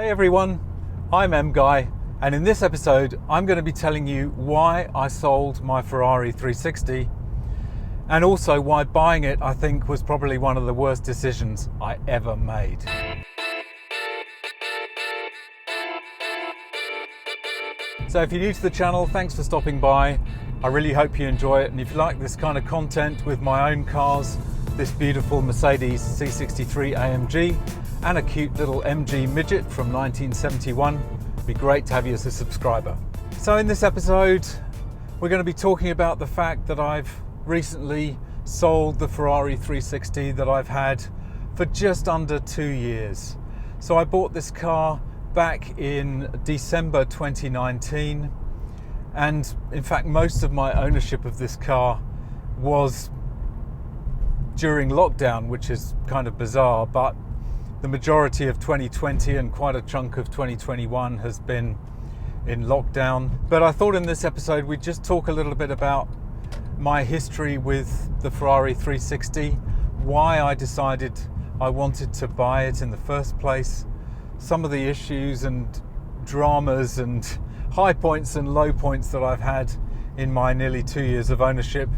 Hey everyone, I'm MGUY, and in this episode I'm going to be telling you why I sold my Ferrari 360 and also why buying it I think was probably one of the worst decisions I ever made. So if you're new to the channel, thanks for stopping by. I really hope you enjoy it, and if you like this kind of content with my own cars, this beautiful Mercedes C63 AMG and a cute little MG midget from 1971, it'd be great to have you as a subscriber. So in this episode we're going to be talking about the fact that I've recently sold the Ferrari 360 that I've had for just under 2 years. So I bought this car back in December 2019, and in fact most of my ownership of this car was during lockdown, which is kind of bizarre, but the majority of 2020 and quite a chunk of 2021 has been in lockdown. But I thought in this episode we'd just talk a little bit about my history with the Ferrari 360, why I decided I wanted to buy it in the first place, some of the issues and dramas and high points and low points that I've had in my nearly 2 years of ownership,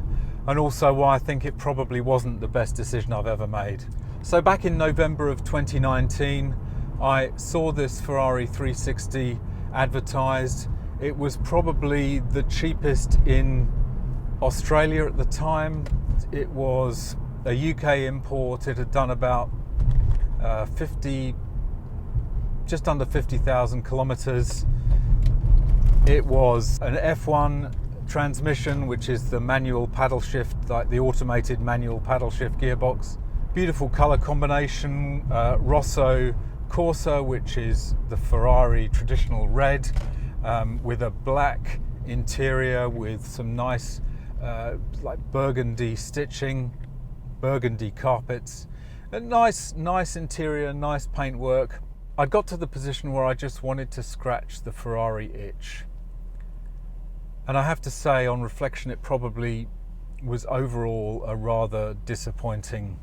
and also why I think it probably wasn't the best decision I've ever made. So back in November of 2019, I saw this Ferrari 360 advertised. It was probably the cheapest in Australia at the time. It was a UK import. It had done about just under 50,000 kilometers. It was an F1 transmission, which is the manual paddle shift, like the automated manual paddle shift gearbox. Beautiful color combination, Rosso Corsa, which is the Ferrari traditional red, with a black interior with some nice like burgundy stitching, burgundy carpets, a nice interior, nice paintwork. I got to the position where I just wanted to scratch the Ferrari itch. And I have to say, on reflection, it probably was overall a rather disappointing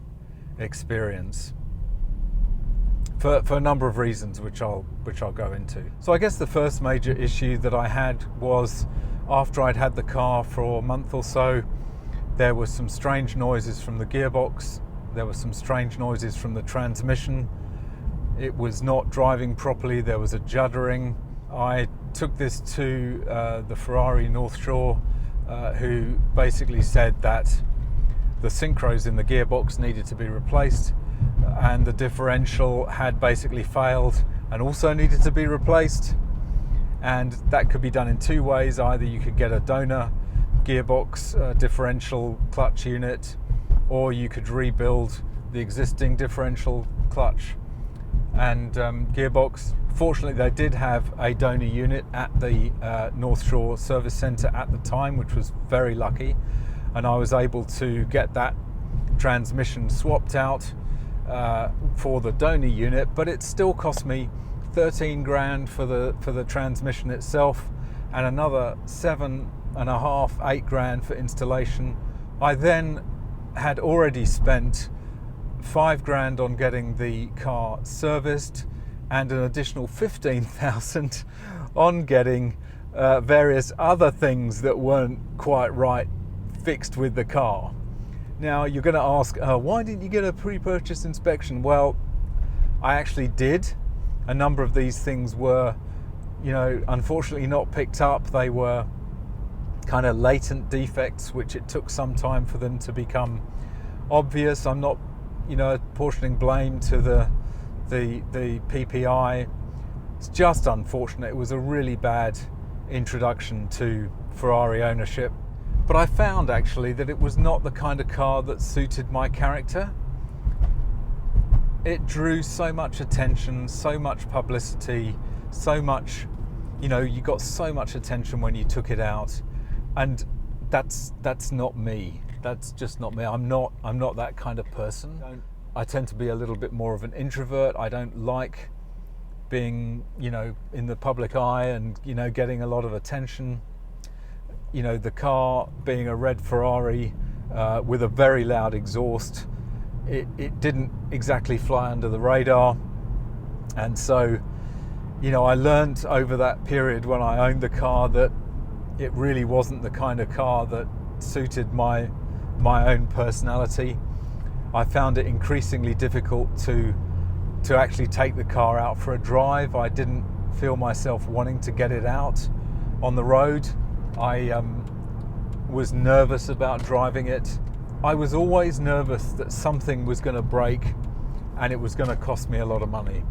experience for a number of reasons, which I'll go into. So I guess the first major issue that I had was, after I'd had the car for a month or so, there were some strange noises from the gearbox, there were some strange noises from the transmission. It was not driving properly, there was a juddering. I took this to the Ferrari North Shore, who basically said that the synchros in the gearbox needed to be replaced, and the differential had basically failed and also needed to be replaced. And that could be done in two ways. Either you could get a donor gearbox differential clutch unit, or you could rebuild the existing differential clutch and gearbox. Fortunately, they did have a donor unit at the North Shore Service Centre at the time, which was very lucky, and I was able to get that transmission swapped out for the donor unit. But it still cost me 13 grand for the transmission itself, and another 7.5, 8 grand for installation. I then had already spent 5 grand on getting the car serviced, and an additional 15,000 on getting various other things that weren't quite right fixed with the car. Now you're going to ask, why didn't you get a pre-purchase inspection? Well, I actually did. A number of these things were, unfortunately not picked up. They were kind of latent defects, which it took some time for them to become obvious. I'm not, apportioning blame to the PPI. It's just unfortunate. It was a really bad introduction to Ferrari ownership. But I found actually that it was not the kind of car that suited my character. It drew so much attention, so much publicity, so much, you got so much attention when you took it out, and that's not me. That's just not me. I'm not that kind of person. I tend to be a little bit more of an introvert. I don't like being, in the public eye and, getting a lot of attention. The car being a red Ferrari with a very loud exhaust, it didn't exactly fly under the radar. And so You know, I learned over that period when I owned the car that it really wasn't the kind of car that suited my own personality. I found it increasingly difficult to actually take the car out for a drive. I didn't feel myself wanting to get it out on the road. I was nervous about driving it. I was always nervous that something was going to break and it was going to cost me a lot of money.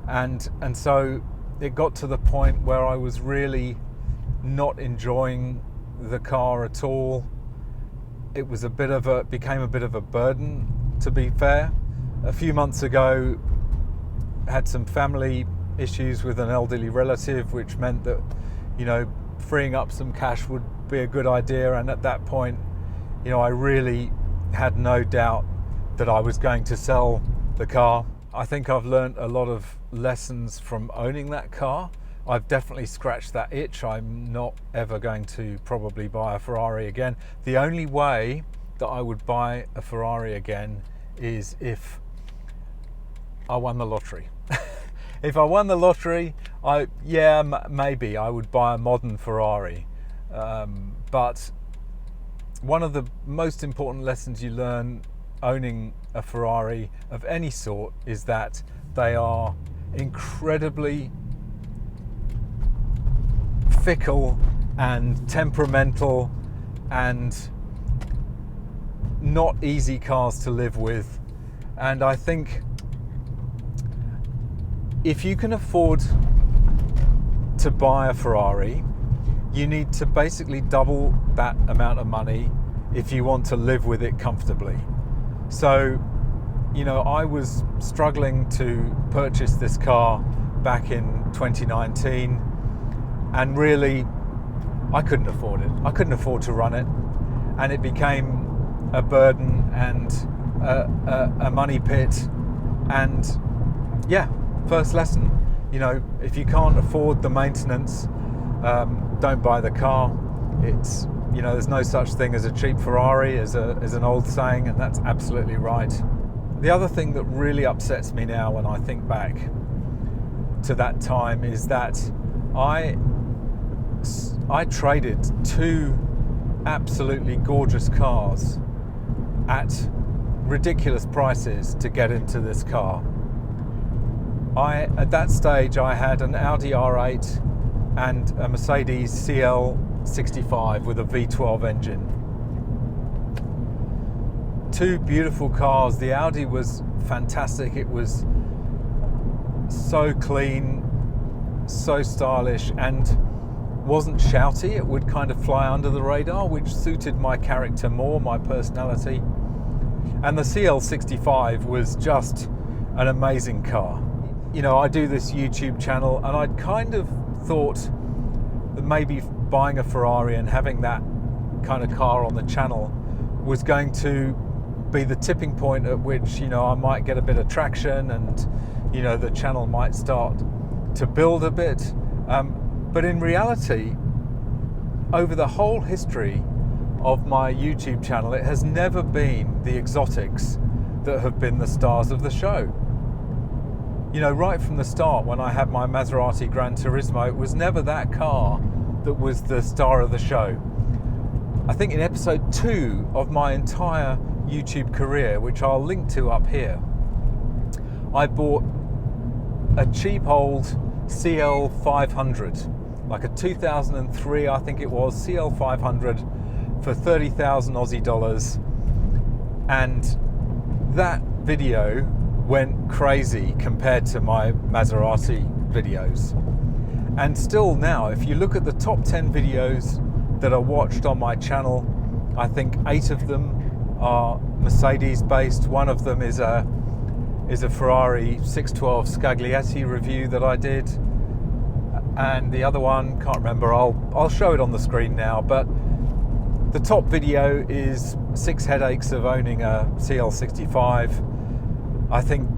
And so it got to the point where I was really not enjoying the car at all. It was became a bit of a burden, to be fair. A few months ago, I had some family issues with an elderly relative, which meant that, you know, freeing up some cash would be a good idea. And at that point, you know, I really had no doubt that I was going to sell the car. I think I've learned a lot of lessons from owning that car. I've definitely scratched that itch. I'm not ever going to probably buy a Ferrari again. The only way that I would buy a Ferrari again is if I won the lottery. If I won the lottery, maybe I would buy a modern Ferrari. But one of the most important lessons you learn owning a Ferrari of any sort is that they are incredibly fickle and temperamental and not easy cars to live with. And I think if you can afford to buy a Ferrari, you need to basically double that amount of money if you want to live with it comfortably. So, you know, I was struggling to purchase this car back in 2019, and really I couldn't afford it. I couldn't afford to run it, and it became a burden and a money pit. And yeah, first lesson, you know, if you can't afford the maintenance, don't buy the car. It's, you know, there's no such thing as a cheap Ferrari, as an old saying, and that's absolutely right. The other thing that really upsets me now when I think back to that time is that I traded two absolutely gorgeous cars at ridiculous prices to get into this car. At that stage I had an Audi R8 and a Mercedes CL65 with a V12 engine. Two beautiful cars. The Audi was fantastic. It was so clean, so stylish, and wasn't shouty. It would kind of fly under the radar, which suited my character more, my personality. And the CL65 was just an amazing car. You know, I do this YouTube channel, and I'd kind of thought that maybe buying a Ferrari and having that kind of car on the channel was going to be the tipping point at which, you know, I might get a bit of traction and, you know, the channel might start to build a bit. But in reality, over the whole history of my YouTube channel, it has never been the exotics that have been the stars of the show. You know, right from the start, when I had my Maserati Gran Turismo, it was never that car that was the star of the show. I think in episode 2 of my entire YouTube career, which I'll link to up here, I bought a cheap old CL500, like a 2003, I think it was, CL500 for 30,000 Aussie dollars. And that video went crazy compared to my Maserati videos. And still now, if you look at the top 10 videos that are watched on my channel, I think 8 of them are Mercedes based. One of them is a Ferrari 612 Scaglietti review that I did, and the other one, can't remember, I'll show it on the screen now, but the top video is 6 headaches of owning a CL65. I think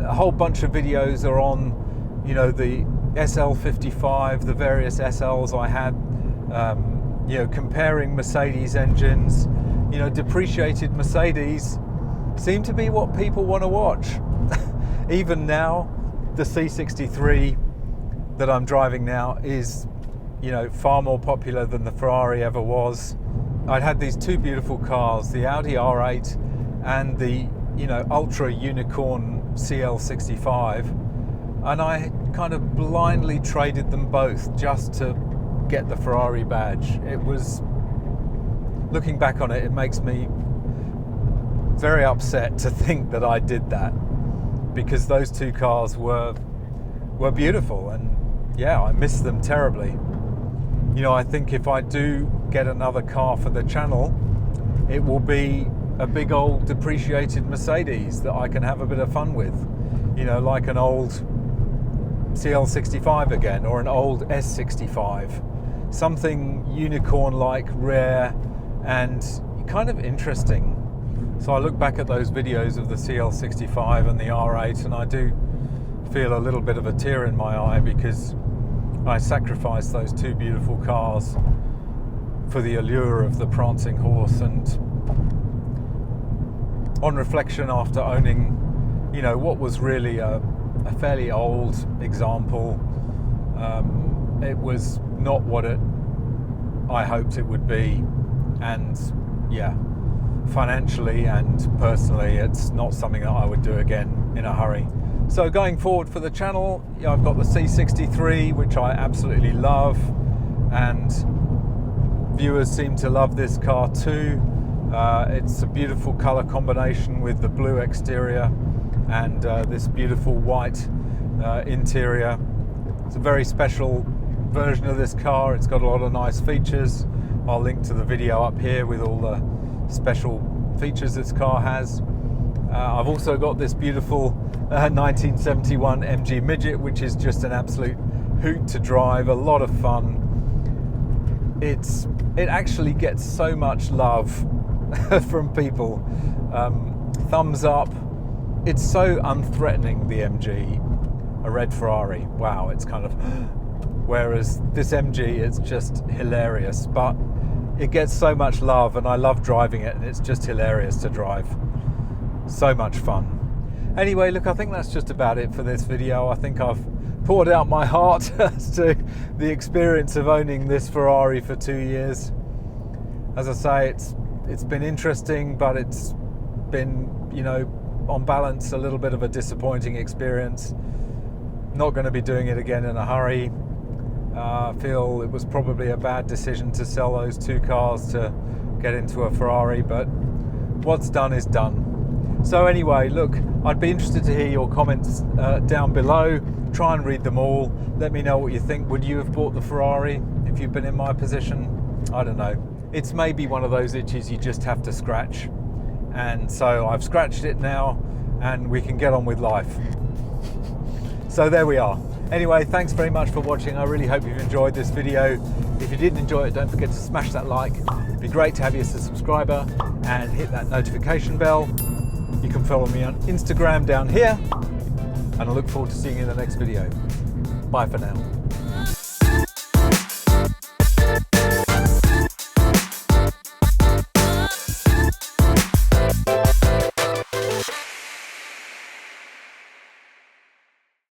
a whole bunch of videos are on, you know, the SL55, the various SLs I had, you know, comparing Mercedes engines. You know, depreciated Mercedes seem to be what people want to watch. Even now, the C63 that I'm driving now is, you know, far more popular than the Ferrari ever was. I'd had these two beautiful cars, the Audi R8 and the, you know, ultra unicorn CL65, and I kind of blindly traded them both just to get the Ferrari badge. It was, looking back on it, it makes me very upset to think that I did that, because those two cars were beautiful, and yeah, I miss them terribly. You know, I think if I do get another car for the channel, it will be a big old depreciated Mercedes that I can have a bit of fun with. You know, like an old CL65 again, or an old S65. Something unicorn-like, rare, and kind of interesting. So I look back at those videos of the CL65 and the R8, and I do feel a little bit of a tear in my eye, because I sacrificed those two beautiful cars for the allure of the prancing horse. And on reflection, after owning, you know, what was really a fairly old example, it was not what I hoped it would be, and yeah, financially and personally, it's not something that I would do again in a hurry. So going forward for the channel, I've got the C63, which I absolutely love, and viewers seem to love this car too. It's a beautiful color combination with the blue exterior and this beautiful white interior. It's a very special version of this car. It's got a lot of nice features. I'll link to the video up here with all the special features this car has. I've also got this beautiful 1971 MG Midget, which is just an absolute hoot to drive, a lot of fun. It actually gets so much love from people. Thumbs up. It's so unthreatening, the MG, a red Ferrari. Wow, it's kind of... Whereas this MG, it's just hilarious, but it gets so much love, and I love driving it, and it's just hilarious to drive. So much fun. Anyway, look, I think that's just about it for this video. I think I've poured out my heart as to the experience of owning this Ferrari for 2 years. As I say, it's been interesting, but it's been, you know, on balance, a little bit of a disappointing experience. Not going to be doing it again in a hurry. I feel it was probably a bad decision to sell those two cars to get into a Ferrari, but what's done is done. So anyway, look, I'd be interested to hear your comments down below. Try and read them all. Let me know what you think. Would you have bought the Ferrari if you've been in my position? I don't know. It's maybe one of those itches you just have to scratch. And so I've scratched it now, and we can get on with life. So there we are. Anyway, thanks very much for watching. I really hope you've enjoyed this video. If you did enjoy it, don't forget to smash that like. It'd be great to have you as a subscriber, and hit that notification bell. You can follow me on Instagram down here, and I look forward to seeing you in the next video. Bye for now.